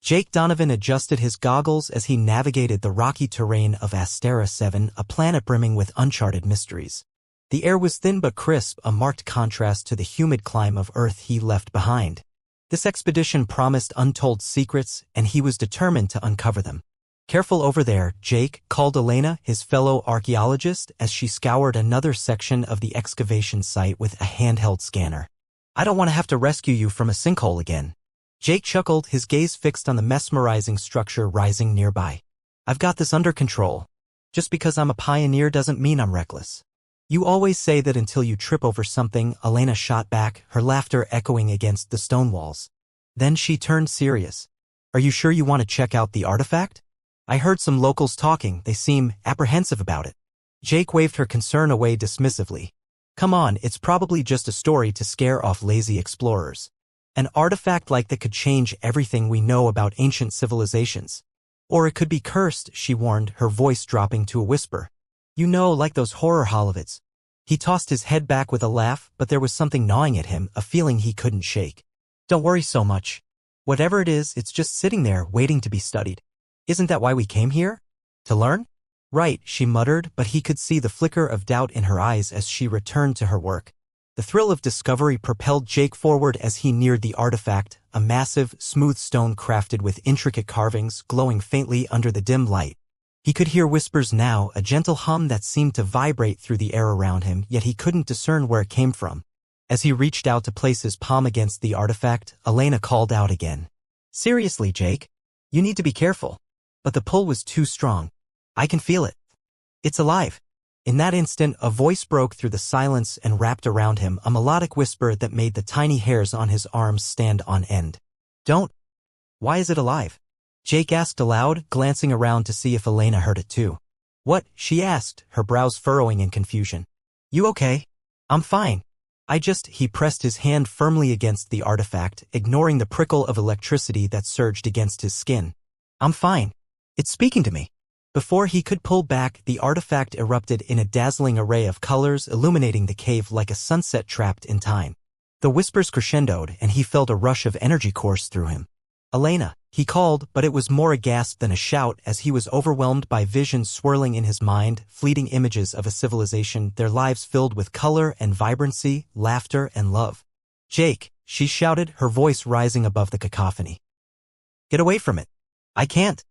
Jake Donovan adjusted his goggles as he navigated the rocky terrain of Astera 7, a planet brimming with uncharted mysteries. The air was thin but crisp, a marked contrast to the humid climate of Earth he left behind. This expedition promised untold secrets, and he was determined to uncover them. "Careful over there," Jake called Elena, his fellow archaeologist, as she scoured another section of the excavation site with a handheld scanner. "I don't want to have to rescue you from a sinkhole again." Jake chuckled, his gaze fixed on the mesmerizing structure rising nearby. "I've got this under control. Just because I'm a pioneer doesn't mean I'm reckless." "You always say that until you trip over something," Elena shot back, her laughter echoing against the stone walls. Then she turned serious. "Are you sure you want to check out the artifact? I heard some locals talking, they seem apprehensive about it." Jake waved her concern away dismissively. "Come on, it's probably just a story to scare off lazy explorers. An artifact like that could change everything we know about ancient civilizations. Or it could be cursed," she warned, her voice dropping to a whisper. "You know, like those horror holovids." He tossed his head back with a laugh, but there was something gnawing at him, a feeling he couldn't shake. "Don't worry so much. Whatever it is, it's just sitting there, waiting to be studied. Isn't that why we came here? To learn?" "Right," she muttered, but he could see the flicker of doubt in her eyes as she returned to her work. The thrill of discovery propelled Jake forward as he neared the artifact, a massive, smooth stone crafted with intricate carvings glowing faintly under the dim light. He could hear whispers now, a gentle hum that seemed to vibrate through the air around him, yet he couldn't discern where it came from. As he reached out to place his palm against the artifact, Elena called out again. "Seriously, Jake? You need to be careful." But the pull was too strong. "I can feel it. It's alive." In that instant, a voice broke through the silence and wrapped around him, a melodic whisper that made the tiny hairs on his arms stand on end. "Don't. Why is it alive?" Jake asked aloud, glancing around to see if Elena heard it too. "What?" she asked, her brows furrowing in confusion. "You okay?" "I'm fine. He pressed his hand firmly against the artifact, ignoring the prickle of electricity that surged against his skin. "I'm fine. It's speaking to me." Before he could pull back, the artifact erupted in a dazzling array of colors, illuminating the cave like a sunset trapped in time. The whispers crescendoed, and he felt a rush of energy course through him. "Elena," he called, but it was more a gasp than a shout as he was overwhelmed by visions swirling in his mind, fleeting images of a civilization, their lives filled with color and vibrancy, laughter and love. "Jake," she shouted, her voice rising above the cacophony. "Get away from it. I can't.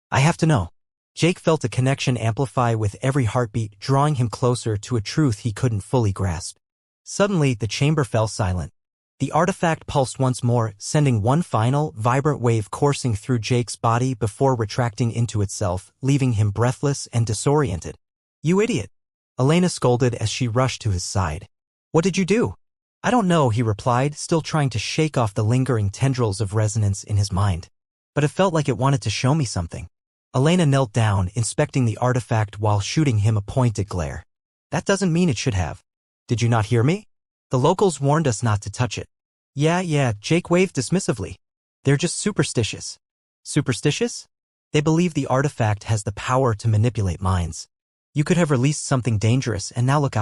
I have to know." Jake felt a connection amplify with every heartbeat, drawing him closer to a truth he couldn't fully grasp. Suddenly, the chamber fell silent. The artifact pulsed once more, sending one final, vibrant wave coursing through Jake's body before retracting into itself, leaving him breathless and disoriented. "You idiot!" Elena scolded as she rushed to his side. "What did you do?" "I don't know," he replied, still trying to shake off the lingering tendrils of resonance in his mind. "But it felt like it wanted to show me something." Elena knelt down, inspecting the artifact while shooting him a pointed glare. "That doesn't mean it should have. Did you not hear me? The locals warned us not to touch it." Yeah, Jake waved dismissively. "They're just superstitious." "Superstitious?" "They believe the artifact has the power to manipulate minds. You could have released something dangerous, and now look,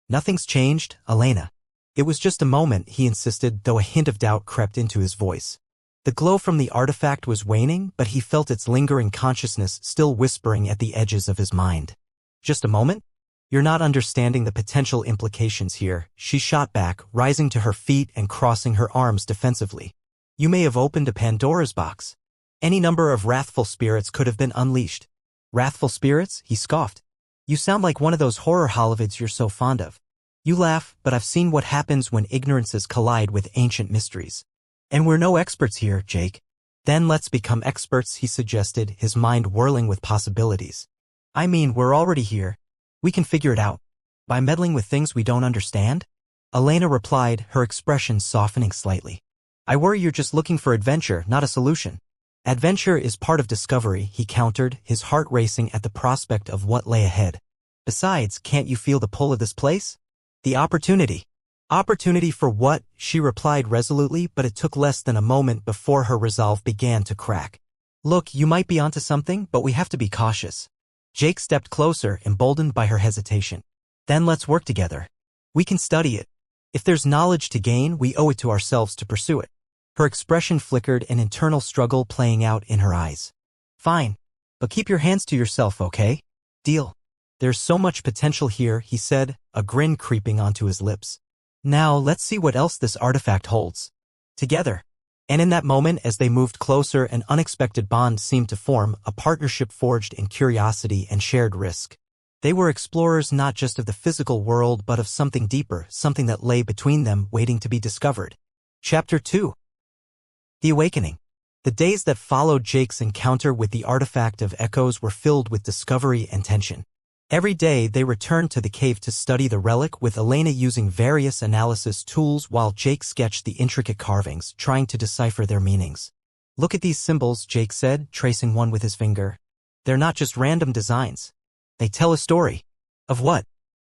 Nothing's changed, Elena." "It was just a moment," he insisted, though a hint of doubt crept into his voice. The glow from the artifact was waning, but he felt its lingering consciousness still whispering at the edges of his mind. "Just a moment? You're not understanding the potential implications here," she shot back, rising to her feet and crossing her arms defensively. "You may have opened a Pandora's box. Any number of wrathful spirits could have been unleashed." "Wrathful spirits?" he scoffed. "You sound like one of those horror holovids you're so fond of." "You laugh, but I've seen what happens when ignorances collide with ancient mysteries. And we're no experts here, Jake." "Then let's become experts," he suggested, his mind whirling with possibilities. "I mean, we're already here. We can figure it out. By meddling with things we don't understand?" Elena replied, her expression softening slightly. "I worry you're just looking for adventure, not a solution." "Adventure is part of discovery," he countered, his heart racing at the prospect of what lay ahead. "Besides, can't you feel the pull of this place? The opportunity." "Opportunity for what?" she replied resolutely, but it took less than a moment before her resolve began to crack. "Look, you might be onto something, but we have to be cautious." Jake stepped closer, emboldened by her hesitation. "Then let's work together. We can study it. If there's knowledge to gain, we owe it to ourselves to pursue it." Her expression flickered, an internal struggle playing out in her eyes. Fine. But keep your hands to yourself, okay? Deal. There's so much potential here, he said, a grin creeping onto his lips. Now let's see what else this artifact holds. Together. And in that moment, as they moved closer, an unexpected bond seemed to form, a partnership forged in curiosity and shared risk. They were explorers not just of the physical world but of something deeper, something that lay between them waiting to be discovered. Chapter 2. The Awakening. The days that followed Jake's encounter with the artifact of echoes were filled with discovery and tension. Every day they returned to the cave to study the relic, with Elena using various analysis tools while Jake sketched the intricate carvings, trying to decipher their meanings. Look at these symbols, Jake said, tracing one with his finger. They're not just random designs. They tell a story. Of what?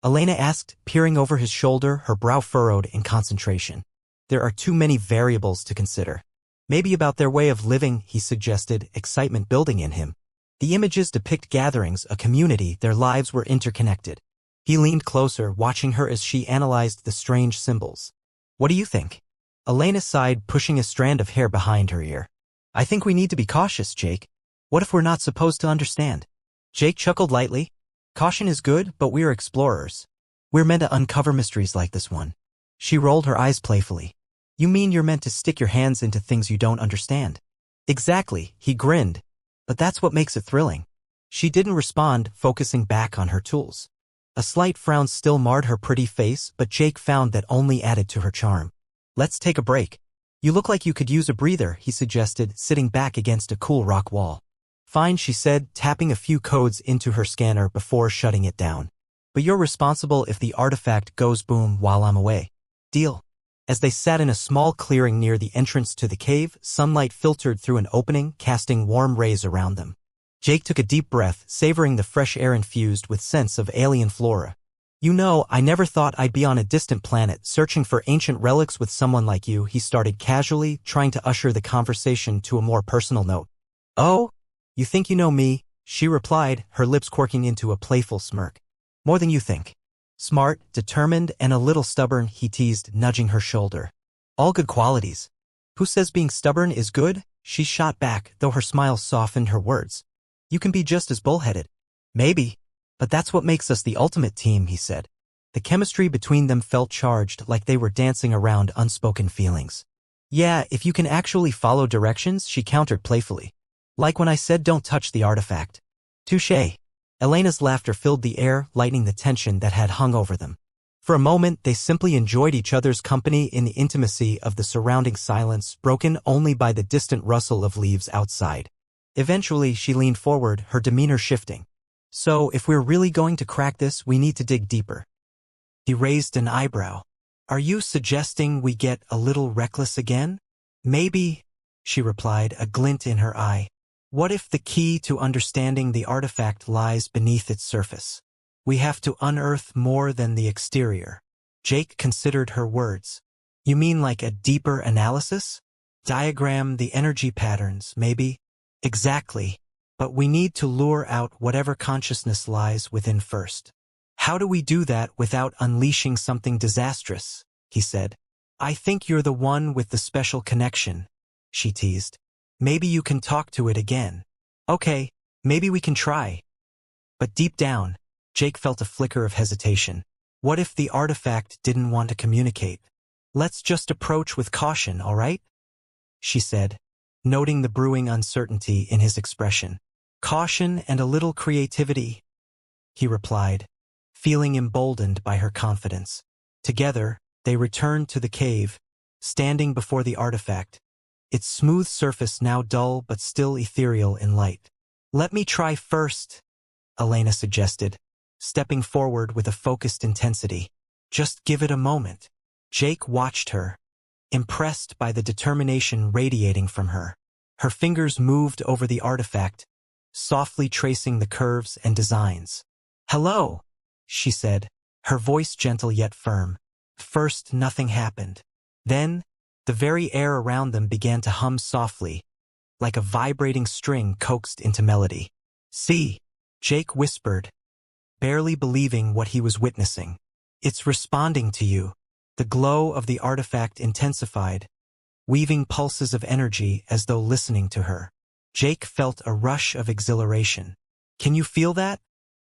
Elena asked, peering over his shoulder, her brow furrowed in concentration. There are too many variables to consider. Maybe about their way of living, he suggested, excitement building in him. The images depict gatherings, a community, their lives were interconnected. He leaned closer, watching her as she analyzed the strange symbols. What do you think? Elena sighed, pushing a strand of hair behind her ear. I think we need to be cautious, Jake. What if we're not supposed to understand? Jake chuckled lightly. Caution is good, but we're explorers. We're meant to uncover mysteries like this one. She rolled her eyes playfully. You mean you're meant to stick your hands into things you don't understand? Exactly, he grinned. But that's what makes it thrilling. She didn't respond, focusing back on her tools. A slight frown still marred her pretty face, but Jake found that only added to her charm. Let's take a break. You look like you could use a breather, he suggested, sitting back against a cool rock wall. Fine, she said, tapping a few codes into her scanner before shutting it down. But you're responsible if the artifact goes boom while I'm away. Deal. As they sat in a small clearing near the entrance to the cave, sunlight filtered through an opening, casting warm rays around them. Jake took a deep breath, savoring the fresh air infused with scents of alien flora. You know, I never thought I'd be on a distant planet, searching for ancient relics with someone like you, he started casually, trying to usher the conversation to a more personal note. Oh? You think you know me? She replied, her lips quirking into a playful smirk. More than you think. Smart, determined, and a little stubborn, he teased, nudging her shoulder. All good qualities. Who says being stubborn is good? She shot back, though her smile softened her words. You can be just as bullheaded. Maybe. But that's what makes us the ultimate team, he said. The chemistry between them felt charged, like they were dancing around unspoken feelings. Yeah, if you can actually follow directions, she countered playfully. Like when I said don't touch the artifact. Touché. Elena's laughter filled the air, lightening the tension that had hung over them. For a moment, they simply enjoyed each other's company in the intimacy of the surrounding silence, broken only by the distant rustle of leaves outside. Eventually, she leaned forward, her demeanor shifting. So, if we're really going to crack this, we need to dig deeper. He raised an eyebrow. Are you suggesting we get a little reckless again? Maybe, she replied, a glint in her eye. What if the key to understanding the artifact lies beneath its surface? We have to unearth more than the exterior. Jake considered her words. You mean like a deeper analysis? Diagram the energy patterns, maybe? Exactly. But we need to lure out whatever consciousness lies within first. How do we do that without unleashing something disastrous? He said. I think you're the one with the special connection, she teased. Maybe you can talk to it again. Okay, maybe we can try. But deep down, Jake felt a flicker of hesitation. What if the artifact didn't want to communicate? Let's just approach with caution, all right? She said, noting the brewing uncertainty in his expression. Caution and a little creativity, he replied, feeling emboldened by her confidence. Together, they returned to the cave, standing before the artifact, its smooth surface now dull but still ethereal in light. Let me try first, Elena suggested, stepping forward with a focused intensity. Just give it a moment. Jake watched her, impressed by the determination radiating from her. Her fingers moved over the artifact, softly tracing the curves and designs. Hello, she said, her voice gentle yet firm. First, nothing happened. Then, the very air around them began to hum softly, like a vibrating string coaxed into melody. See, Jake whispered, barely believing what he was witnessing. It's responding to you. The glow of the artifact intensified, weaving pulses of energy as though listening to her. Jake felt a rush of exhilaration. "Can you feel that?"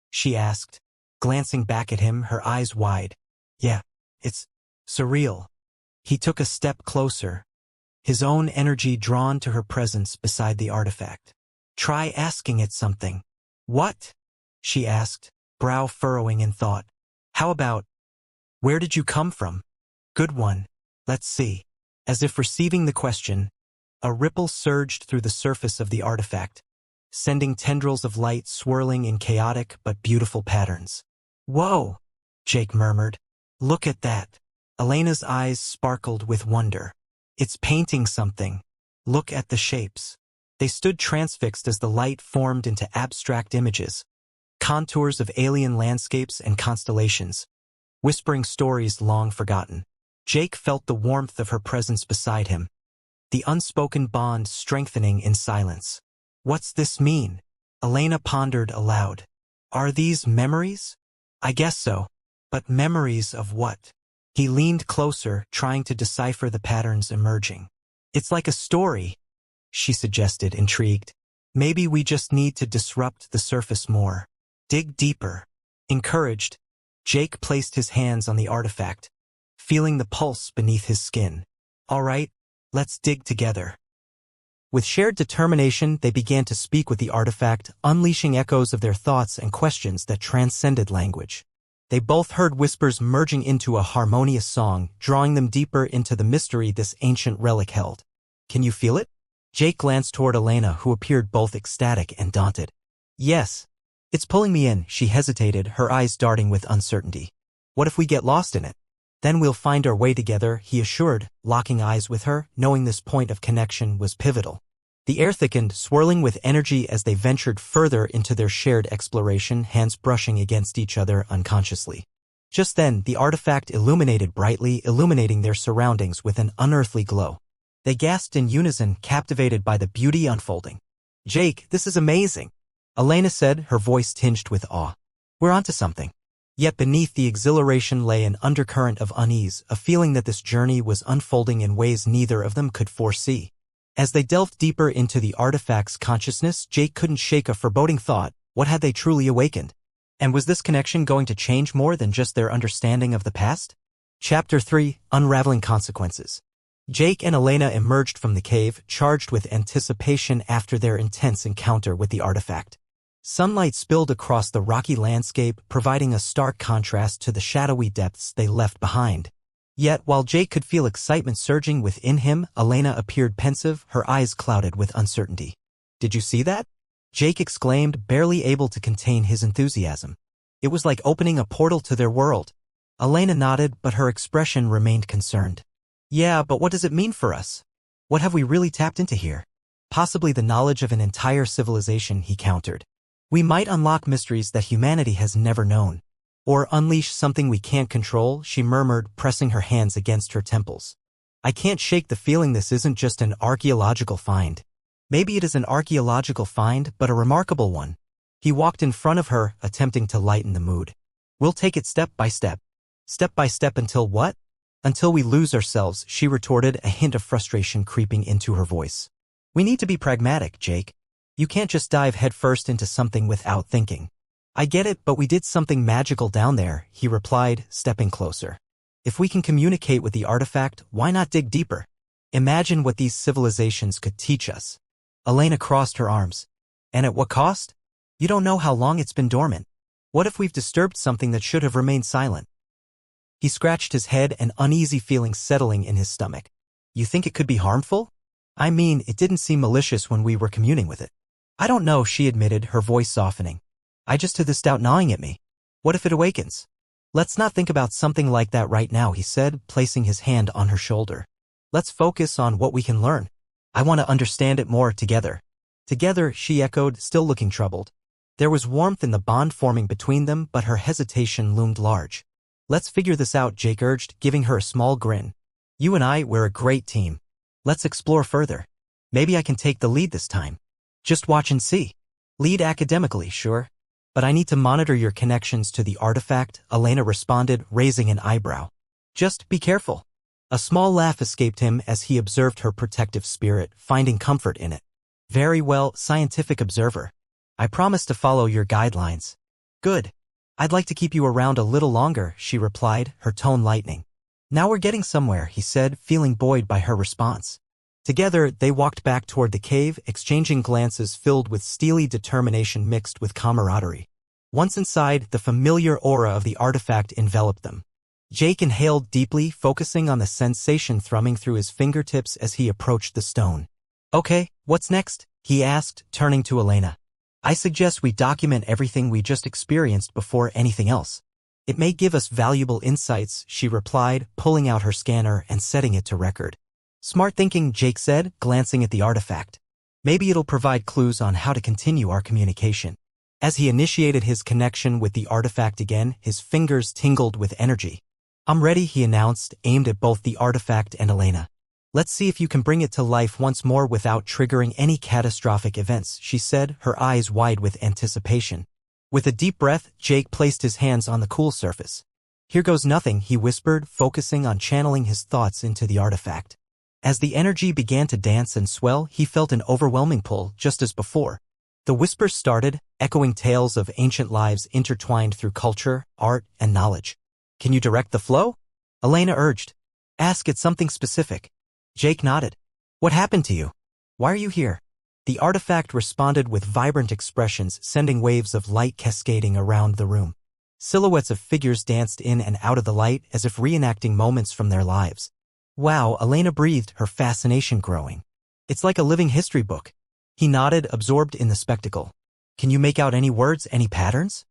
she asked, glancing back at him, her eyes wide. "Yeah, it's surreal." He took a step closer, his own energy drawn to her presence beside the artifact. "Try asking it something." "What?" she asked, brow furrowing in thought. "How about, where did you come from?" "Good one. Let's see." As if receiving the question, a ripple surged through the surface of the artifact, sending tendrils of light swirling in chaotic but beautiful patterns. "Whoa!" Jake murmured. "Look at that." Elena's eyes sparkled with wonder. "It's painting something. Look at the shapes." They stood transfixed as the light formed into abstract images, contours of alien landscapes and constellations, whispering stories long forgotten. Jake felt the warmth of her presence beside him, the unspoken bond strengthening in silence. "What's this mean?" Elena pondered aloud. "Are these memories?" "I guess so. But memories of what?" He leaned closer, trying to decipher the patterns emerging. "It's like a story," she suggested, intrigued. "Maybe we just need to disrupt the surface more. Dig deeper." Encouraged, Jake placed his hands on the artifact, feeling the pulse beneath his skin. "All right, let's dig together." With shared determination, they began to speak with the artifact, unleashing echoes of their thoughts and questions that transcended language. They both heard whispers merging into a harmonious song, drawing them deeper into the mystery this ancient relic held. "Can you feel it?" Jake glanced toward Elena, who appeared both ecstatic and daunted. "Yes. It's pulling me in," she hesitated, her eyes darting with uncertainty. "What if we get lost in it?" "Then we'll find our way together," he assured, locking eyes with her, knowing this point of connection was pivotal. The air thickened, swirling with energy as they ventured further into their shared exploration, hands brushing against each other unconsciously. Just then, the artifact illuminated brightly, illuminating their surroundings with an unearthly glow. They gasped in unison, captivated by the beauty unfolding. "Jake, this is amazing," Elena said, her voice tinged with awe. "We're onto something." Yet beneath the exhilaration lay an undercurrent of unease, a feeling that this journey was unfolding in ways neither of them could foresee. As they delved deeper into the artifact's consciousness, Jake couldn't shake a foreboding thought. What had they truly awakened? And was this connection going to change more than just their understanding of the past? Chapter 3: Unraveling Consequences. Jake and Elena emerged from the cave, charged with anticipation after their intense encounter with the artifact. Sunlight spilled across the rocky landscape, providing a stark contrast to the shadowy depths they left behind. Yet, while Jake could feel excitement surging within him, Elena appeared pensive, her eyes clouded with uncertainty. "Did you see that?" Jake exclaimed, barely able to contain his enthusiasm. "It was like opening a portal to their world." Elena nodded, but her expression remained concerned. "Yeah, but what does it mean for us? What have we really tapped into here?" "Possibly the knowledge of an entire civilization," he countered. "We might unlock mysteries that humanity has never known. Or unleash something we can't control," she murmured, pressing her hands against her temples. "I can't shake the feeling this isn't just an archaeological find. Maybe it is an archaeological find, but a remarkable one." He walked in front of her, attempting to lighten the mood. "We'll take it step by step." "Step by step until what?" "Until we lose ourselves," she retorted, a hint of frustration creeping into her voice. "We need to be pragmatic, Jake. You can't just dive headfirst into something without thinking." "I get it, but we did something magical down there," he replied, stepping closer. "If we can communicate with the artifact, why not dig deeper? Imagine what these civilizations could teach us." Elena crossed her arms. "And at what cost? You don't know how long it's been dormant. What if we've disturbed something that should have remained silent?" He scratched his head, an uneasy feeling settling in his stomach. "You think it could be harmful?" "I mean, it didn't seem malicious when we were communing with it." "I don't know," she admitted, her voice softening. "I just had this doubt gnawing at me. What if it awakens?" "Let's not think about something like that right now," he said, placing his hand on her shoulder. "Let's focus on what we can learn. I want to understand it more together." "Together," she echoed, still looking troubled. There was warmth in the bond forming between them, but her hesitation loomed large. "Let's figure this out," Jake urged, giving her a small grin. "You and I, we're a great team. Let's explore further. Maybe I can take the lead this time." "Just watch and see." "Lead academically, sure. But I need to monitor your connections to the artifact," Elena responded, raising an eyebrow. "Just be careful." A small laugh escaped him as he observed her protective spirit, finding comfort in it. Very well, scientific observer. I promise to follow your guidelines. Good. I'd like to keep you around a little longer, she replied, her tone lightening. Now we're getting somewhere, he said, feeling buoyed by her response. Together, they walked back toward the cave, exchanging glances filled with steely determination mixed with camaraderie. Once inside, the familiar aura of the artifact enveloped them. Jake inhaled deeply, focusing on the sensation thrumming through his fingertips as he approached the stone. Okay, what's next? He asked, turning to Elena. I suggest we document everything we just experienced before anything else. It may give us valuable insights, she replied, pulling out her scanner and setting it to record. Smart thinking, Jake said, glancing at the artifact. Maybe it'll provide clues on how to continue our communication. As he initiated his connection with the artifact again, his fingers tingled with energy. I'm ready, he announced, aimed at both the artifact and Elena. Let's see if you can bring it to life once more without triggering any catastrophic events, she said, her eyes wide with anticipation. With a deep breath, Jake placed his hands on the cool surface. Here goes nothing, he whispered, focusing on channeling his thoughts into the artifact. As the energy began to dance and swell, he felt an overwhelming pull, just as before. The whispers started, echoing tales of ancient lives intertwined through culture, art, and knowledge. Can you direct the flow? Elena urged. Ask it something specific. Jake nodded. What happened to you? Why are you here? The artifact responded with vibrant expressions, sending waves of light cascading around the room. Silhouettes of figures danced in and out of the light as if reenacting moments from their lives. Wow, Elena breathed, her fascination growing. It's like a living history book. He nodded, absorbed in the spectacle. Can you make out any words, any patterns?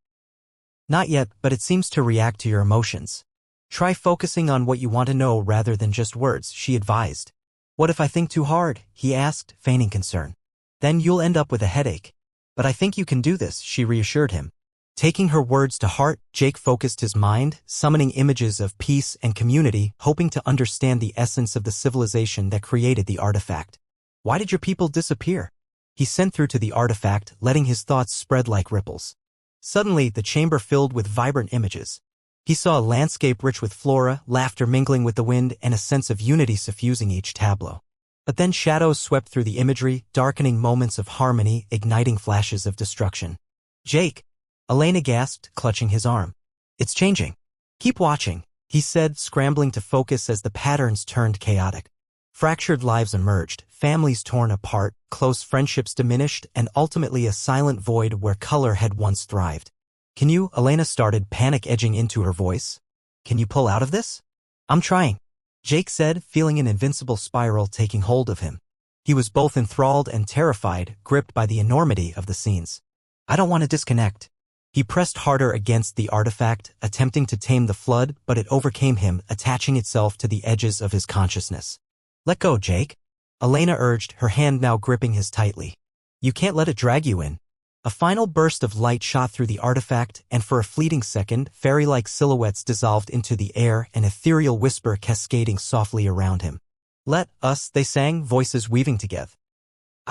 Not yet, but it seems to react to your emotions. Try focusing on what you want to know rather than just words, she advised. What if I think too hard? He asked, feigning concern. Then you'll end up with a headache. But I think you can do this, she reassured him. Taking her words to heart, Jake focused his mind, summoning images of peace and community, hoping to understand the essence of the civilization that created the artifact. Why did your people disappear? He sent through to the artifact, letting his thoughts spread like ripples. Suddenly, the chamber filled with vibrant images. He saw a landscape rich with flora, laughter mingling with the wind, and a sense of unity suffusing each tableau. But then shadows swept through the imagery, darkening moments of harmony, igniting flashes of destruction. Jake! Elena gasped, clutching his arm. It's changing. Keep watching, he said, scrambling to focus as the patterns turned chaotic. Fractured lives emerged, families torn apart, close friendships diminished, and ultimately a silent void where color had once thrived. Can you? Elena started, panic edging into her voice. Can you pull out of this? I'm trying, Jake said, feeling an invincible spiral taking hold of him. He was both enthralled and terrified, gripped by the enormity of the scenes. I don't want to disconnect. He pressed harder against the artifact, attempting to tame the flood, but it overcame him, attaching itself to the edges of his consciousness. Let go, Jake. Elena urged, her hand now gripping his tightly. You can't let it drag you in. A final burst of light shot through the artifact, and for a fleeting second, fairy-like silhouettes dissolved into the air, an ethereal whisper cascading softly around him. Let us, they sang, voices weaving together.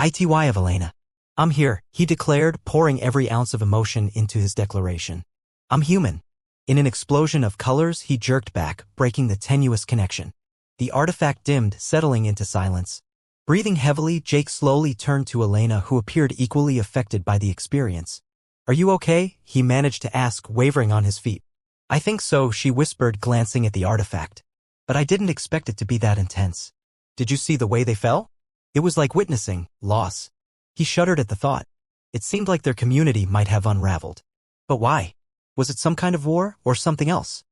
Ity of Elena. I'm here, he declared, pouring every ounce of emotion into his declaration. I'm human. In an explosion of colors, he jerked back, breaking the tenuous connection. The artifact dimmed, settling into silence. Breathing heavily, Jake slowly turned to Elena, who appeared equally affected by the experience. Are you okay? He managed to ask, wavering on his feet. I think so, she whispered, glancing at the artifact. But I didn't expect it to be that intense. Did you see the way they fell? It was like witnessing loss. He shuddered at the thought. It seemed like their community might have unraveled. But why? Was it some kind of war, or something else?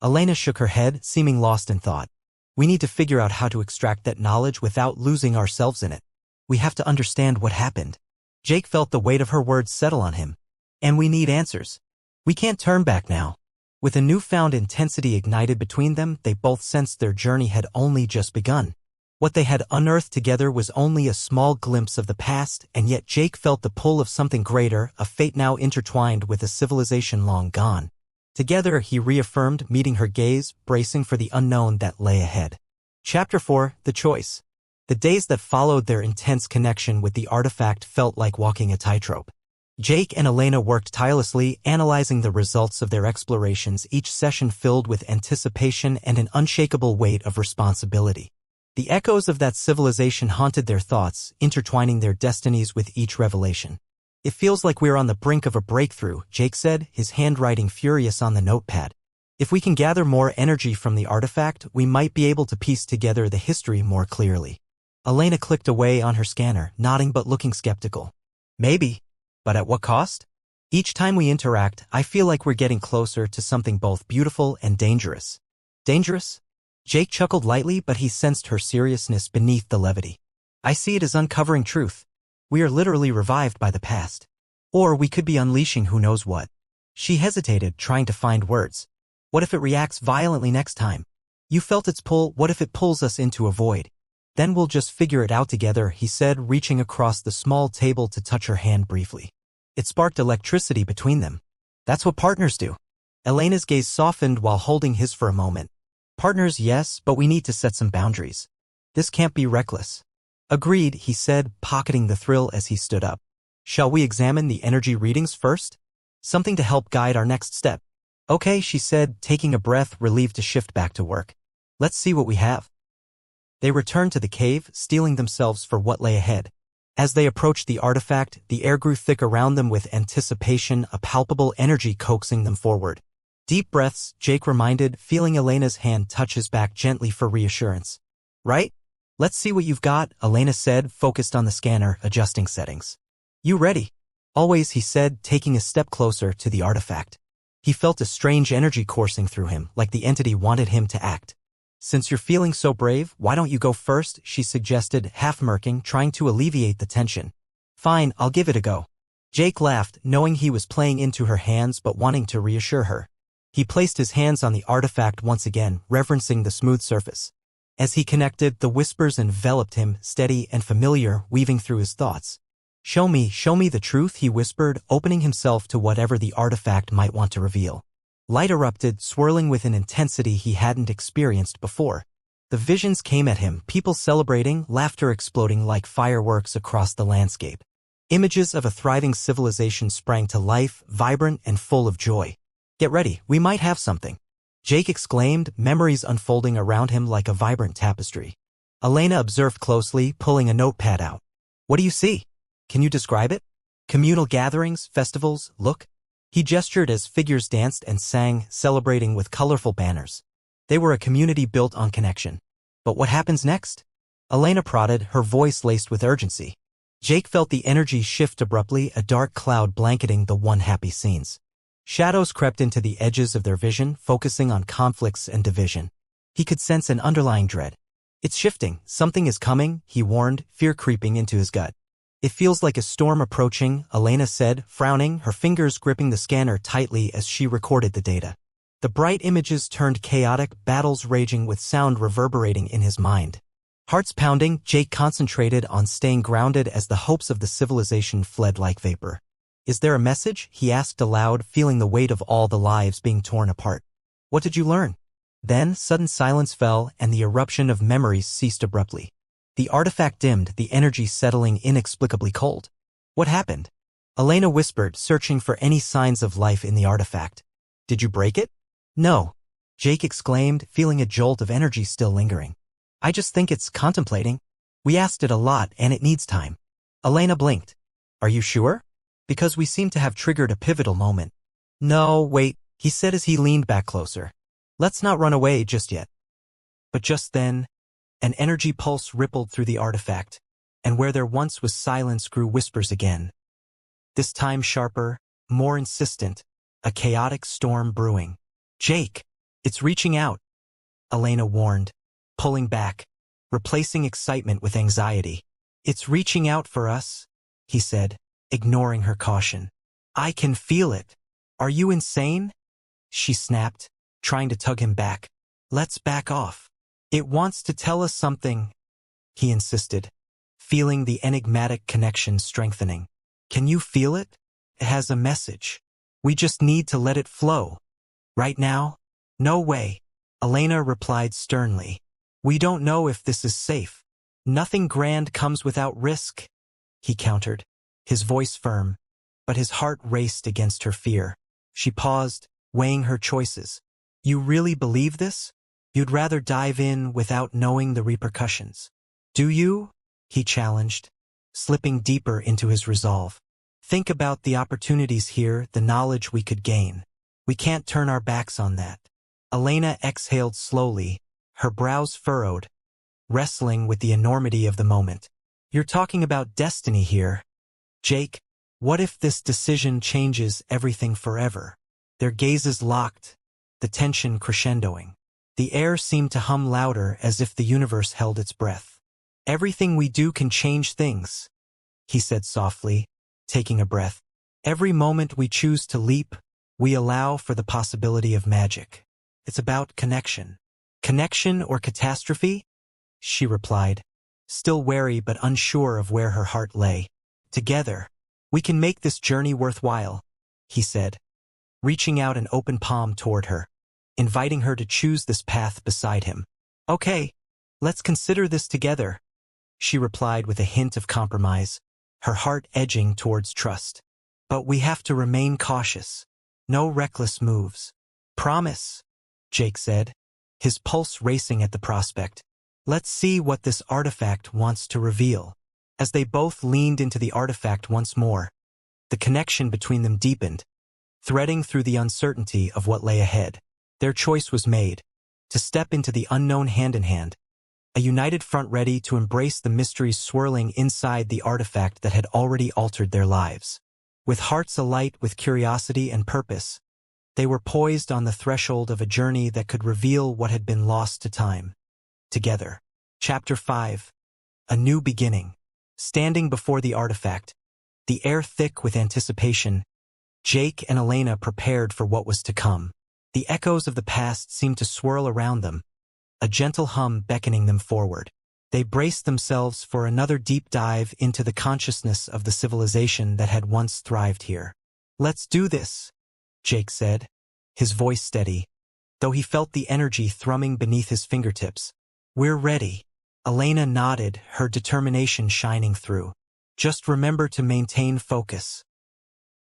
Elena shook her head, seeming lost in thought. We need to figure out how to extract that knowledge without losing ourselves in it. We have to understand what happened. Jake felt the weight of her words settle on him. And we need answers. We can't turn back now. With a newfound intensity ignited between them, they both sensed their journey had only just begun. What they had unearthed together was only a small glimpse of the past, and yet Jake felt the pull of something greater, a fate now intertwined with a civilization long gone. Together, he reaffirmed, meeting her gaze, bracing for the unknown that lay ahead. Chapter 4, The Choice. The days that followed their intense connection with the artifact felt like walking a tightrope. Jake and Elena worked tirelessly, analyzing the results of their explorations, each session filled with anticipation and an unshakable weight of responsibility. The echoes of that civilization haunted their thoughts, intertwining their destinies with each revelation. "It feels like we're on the brink of a breakthrough," Jake said, his handwriting furious on the notepad. "If we can gather more energy from the artifact, we might be able to piece together the history more clearly." Elena clicked away on her scanner, nodding but looking skeptical. "Maybe. But at what cost? Each time we interact, I feel like we're getting closer to something both beautiful and dangerous." "Dangerous?" Jake chuckled lightly, but he sensed her seriousness beneath the levity. "I see it as uncovering truth. We are literally revived by the past. Or we could be unleashing who knows what." She hesitated, trying to find words. "What if it reacts violently next time? You felt its pull. What if it pulls us into a void? Then we'll just figure it out together," he said, reaching across the small table to touch her hand briefly. It sparked electricity between them. "That's what partners do." Elena's gaze softened while holding his for a moment. "Partners, yes, but we need to set some boundaries. This can't be reckless." "Agreed," he said, pocketing the thrill as he stood up. "Shall we examine the energy readings first? Something to help guide our next step." "Okay," she said, taking a breath, relieved to shift back to work. "Let's see what we have." They returned to the cave, steeling themselves for what lay ahead. As they approached the artifact, the air grew thick around them with anticipation, a palpable energy coaxing them forward. "Deep breaths," Jake reminded, feeling Elena's hand touch his back gently for reassurance. "Right? Let's see what you've got," Elena said, focused on the scanner, adjusting settings. "You ready?" "Always," he said, taking a step closer to the artifact. He felt a strange energy coursing through him, like the entity wanted him to act. "Since you're feeling so brave, why don't you go first?" she suggested, half-murking, trying to alleviate the tension. "Fine, I'll give it a go." Jake laughed, knowing he was playing into her hands but wanting to reassure her. He placed his hands on the artifact once again, reverencing the smooth surface. As he connected, the whispers enveloped him, steady and familiar, weaving through his thoughts. Show me the truth," he whispered, opening himself to whatever the artifact might want to reveal. Light erupted, swirling with an intensity he hadn't experienced before. The visions came at him, people celebrating, laughter exploding like fireworks across the landscape. Images of a thriving civilization sprang to life, vibrant and full of joy. "Get ready, we might have something," Jake exclaimed, memories unfolding around him like a vibrant tapestry. Elena observed closely, pulling a notepad out. "What do you see? Can you describe it?" "Communal gatherings, festivals, look." He gestured as figures danced and sang, celebrating with colorful banners. They were a community built on connection. "But what happens next?" Elena prodded, her voice laced with urgency. Jake felt the energy shift abruptly, a dark cloud blanketing the one-happy scenes. Shadows crept into the edges of their vision, focusing on conflicts and division. He could sense an underlying dread. "It's shifting, something is coming," he warned, fear creeping into his gut. "It feels like a storm approaching," Elena said, frowning, her fingers gripping the scanner tightly as she recorded the data. The bright images turned chaotic, battles raging with sound reverberating in his mind. Hearts pounding, Jake concentrated on staying grounded as the hopes of the civilization fled like vapor. "Is there a message?" he asked aloud, feeling the weight of all the lives being torn apart. "What did you learn?" Then, sudden silence fell, and the eruption of memories ceased abruptly. The artifact dimmed, the energy settling inexplicably cold. "What happened?" Elena whispered, searching for any signs of life in the artifact. "Did you break it?" "No," Jake exclaimed, feeling a jolt of energy still lingering. "I just think it's contemplating. We asked it a lot, and it needs time." Elena blinked. "Are you sure? Because we seem to have triggered a pivotal moment." "No, wait," he said as he leaned back closer. "Let's not run away just yet." But just then, an energy pulse rippled through the artifact, and where there once was silence grew whispers again. This time sharper, more insistent, a chaotic storm brewing. "Jake, it's reaching out," Elena warned, pulling back, replacing excitement with anxiety. "It's reaching out for us," he said, ignoring her caution. "I can feel it." "Are you insane?" she snapped, trying to tug him back. "Let's back off. It wants to tell us something," he insisted, feeling the enigmatic connection strengthening. "Can you feel it? It has a message. We just need to let it flow." "Right now? No way," Elena replied sternly. "We don't know if this is safe." "Nothing grand comes without risk," he countered, his voice firm. but his heart raced against her fear. She paused, weighing her choices. You really believe this? You'd rather dive in without knowing the repercussions. Do you? He challenged, slipping deeper into his resolve. Think about the opportunities here, the knowledge we could gain. We can't turn our backs on that. Elena exhaled slowly, her brows furrowed, wrestling with the enormity of the moment. You're talking about destiny here. Jake, what if this decision changes everything forever? Their gazes locked, the tension crescendoing. The air seemed to hum louder as if the universe held its breath. Everything we do can change things, he said softly, taking a breath. Every moment we choose to leap, we allow for the possibility of magic. It's about connection. Connection or catastrophe? She replied, still wary but unsure of where her heart lay. Together, we can make this journey worthwhile, he said, reaching out an open palm toward her, inviting her to choose this path beside him. Okay, let's consider this together, she replied with a hint of compromise, her heart edging towards trust. But we have to remain cautious. No reckless moves. Promise, Jake said, his pulse racing at the prospect. Let's see what this artifact wants to reveal. As they both leaned into the artifact once more, the connection between them deepened, threading through the uncertainty of what lay ahead. Their choice was made, to step into the unknown hand in hand, a united front ready to embrace the mysteries swirling inside the artifact that had already altered their lives. With hearts alight with curiosity and purpose, they were poised on the threshold of a journey that could reveal what had been lost to time. Together. Chapter 5. A New Beginning. Standing before the artifact, the air thick with anticipation, Jake and Elena prepared for what was to come. The echoes of the past seemed to swirl around them, a gentle hum beckoning them forward. They braced themselves for another deep dive into the consciousness of the civilization that had once thrived here. Let's do this, Jake said, his voice steady, though he felt the energy thrumming beneath his fingertips. We're ready. Elena nodded, her determination shining through. Just remember to maintain focus.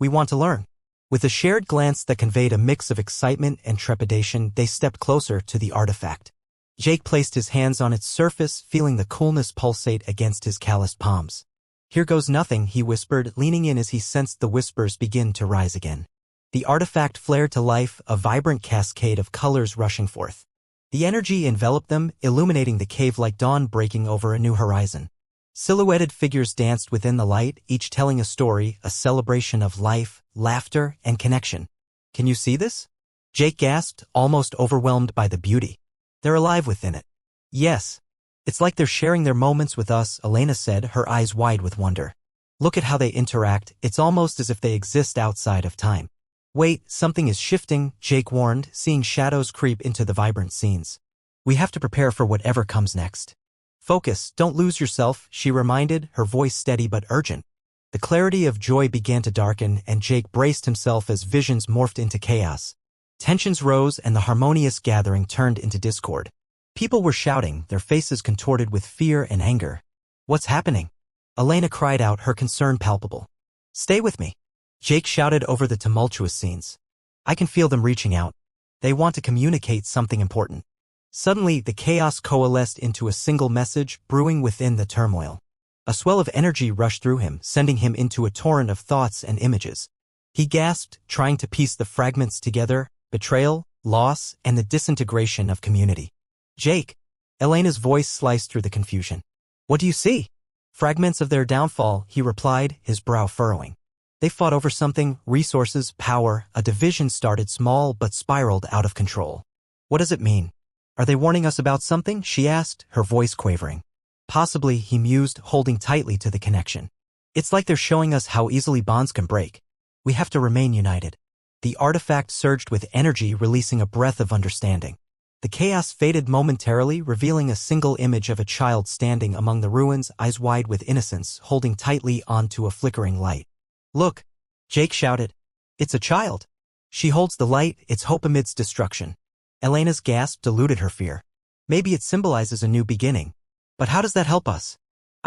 We want to learn. With a shared glance that conveyed a mix of excitement and trepidation, they stepped closer to the artifact. Jake placed his hands on its surface, feeling the coolness pulsate against his calloused palms. Here goes nothing, he whispered, leaning in as he sensed the whispers begin to rise again. The artifact flared to life, a vibrant cascade of colors rushing forth. The energy enveloped them, illuminating the cave like dawn breaking over a new horizon. Silhouetted figures danced within the light, each telling a story, a celebration of life, laughter, and connection. Can you see this? Jake gasped, almost overwhelmed by the beauty. They're alive within it. Yes. It's like they're sharing their moments with us, Elena said, her eyes wide with wonder. Look at how they interact, it's almost as if they exist outside of time. Wait, something is shifting, Jake warned, seeing shadows creep into the vibrant scenes. We have to prepare for whatever comes next. Focus, don't lose yourself, she reminded, her voice steady but urgent. The clarity of joy began to darken, and Jake braced himself as visions morphed into chaos. Tensions rose and the harmonious gathering turned into discord. People were shouting, their faces contorted with fear and anger. What's happening? Elena cried out, her concern palpable. Stay with me. Jake shouted over the tumultuous scenes. I can feel them reaching out. They want to communicate something important. Suddenly, the chaos coalesced into a single message, brewing within the turmoil. A swell of energy rushed through him, sending him into a torrent of thoughts and images. He gasped, trying to piece the fragments together, betrayal, loss, and the disintegration of community. Jake. Elena's voice sliced through the confusion. What do you see? Fragments of their downfall, he replied, his brow furrowing. They fought over something, resources, power. A division started small but spiraled out of control. What does it mean? Are they warning us about something? She asked, her voice quavering. Possibly, he mused, holding tightly to the connection. It's like they're showing us how easily bonds can break. We have to remain united. The artifact surged with energy, releasing a breath of understanding. The chaos faded momentarily, revealing a single image of a child standing among the ruins, eyes wide with innocence, holding tightly onto a flickering light. Look, Jake shouted. It's a child. She holds the light, its hope amidst destruction. Elena's gasp diluted her fear. Maybe it symbolizes a new beginning. But how does that help us?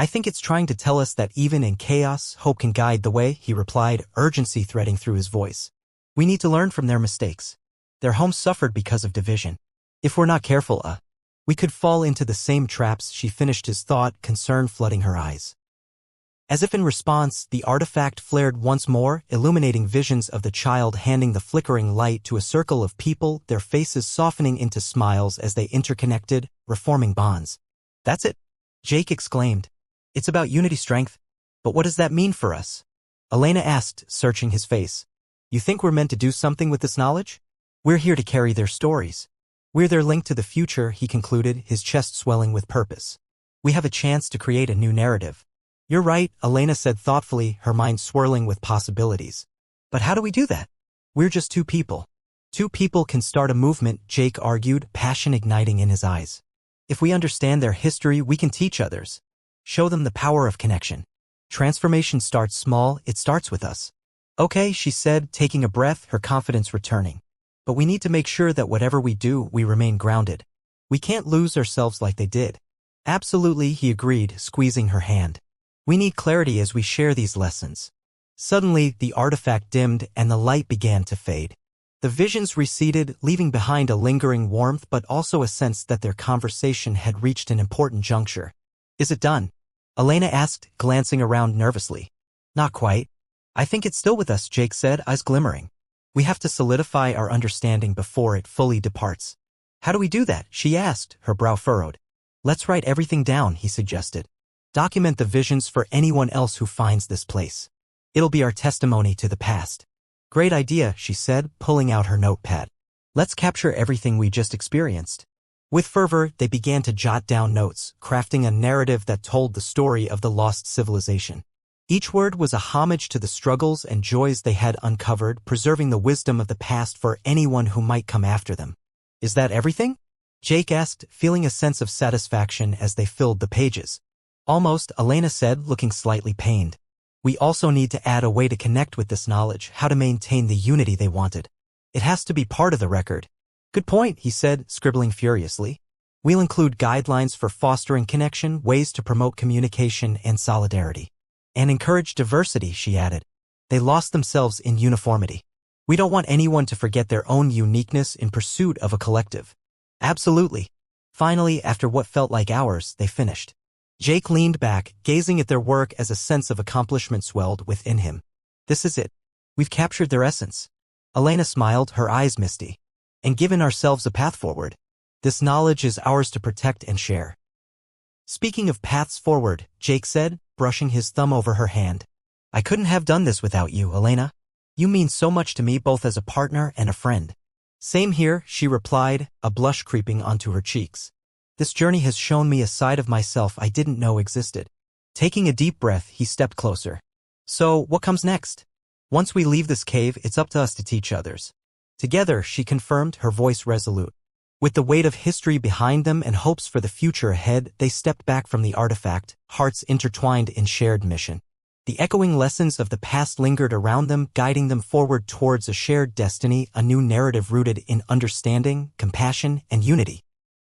I think it's trying to tell us that even in chaos, hope can guide the way, he replied, urgency threading through his voice. We need to learn from their mistakes. Their home suffered because of division. If we're not careful, we could fall into the same traps. She finished his thought, concern flooding her eyes. As if in response, the artifact flared once more, illuminating visions of the child handing the flickering light to a circle of people, their faces softening into smiles as they interconnected, reforming bonds. That's it, Jake exclaimed. It's about unity strength. But what does that mean for us? Elena asked, searching his face. You think we're meant to do something with this knowledge? We're here to carry their stories. We're their link to the future, he concluded, his chest swelling with purpose. We have a chance to create a new narrative. You're right, Elena said thoughtfully, her mind swirling with possibilities. But how do we do that? We're just two people. Two people can start a movement, Jake argued, passion igniting in his eyes. If we understand their history, we can teach others. Show them the power of connection. Transformation starts small, it starts with us. Okay, she said, taking a breath, her confidence returning. But we need to make sure that whatever we do, we remain grounded. We can't lose ourselves like they did. Absolutely, he agreed, squeezing her hand. We need clarity as we share these lessons. Suddenly, the artifact dimmed and the light began to fade. The visions receded, leaving behind a lingering warmth but also a sense that their conversation had reached an important juncture. Is it done? Elena asked, glancing around nervously. Not quite. I think it's still with us, Jake said, eyes glimmering. We have to solidify our understanding before it fully departs. How do we do that? She asked, her brow furrowed. Let's write everything down, he suggested. Document the visions for anyone else who finds this place. It'll be our testimony to the past. Great idea, she said, pulling out her notepad. Let's capture everything we just experienced. With fervor, they began to jot down notes, crafting a narrative that told the story of the lost civilization. Each word was a homage to the struggles and joys they had uncovered, preserving the wisdom of the past for anyone who might come after them. Is that everything? Jake asked, feeling a sense of satisfaction as they filled the pages. Almost, Elena said, looking slightly pained. We also need to add a way to connect with this knowledge, how to maintain the unity they wanted. It has to be part of the record. Good point, he said, scribbling furiously. We'll include guidelines for fostering connection, ways to promote communication and solidarity. And encourage diversity, she added. They lost themselves in uniformity. We don't want anyone to forget their own uniqueness in pursuit of a collective. Absolutely. Finally, after what felt like hours, they finished. Jake leaned back, gazing at their work as a sense of accomplishment swelled within him. This is it. We've captured their essence. Elena smiled, her eyes misty. And given ourselves a path forward. This knowledge is ours to protect and share. Speaking of paths forward, Jake said, brushing his thumb over her hand. I couldn't have done this without you, Elena. You mean so much to me both as a partner and a friend. Same here, she replied, a blush creeping onto her cheeks. This journey has shown me a side of myself I didn't know existed. Taking a deep breath, he stepped closer. So, what comes next? Once we leave this cave, it's up to us to teach others. Together, she confirmed, her voice resolute. With the weight of history behind them and hopes for the future ahead, they stepped back from the artifact, hearts intertwined in shared mission. The echoing lessons of the past lingered around them, guiding them forward towards a shared destiny, a new narrative rooted in understanding, compassion, and unity.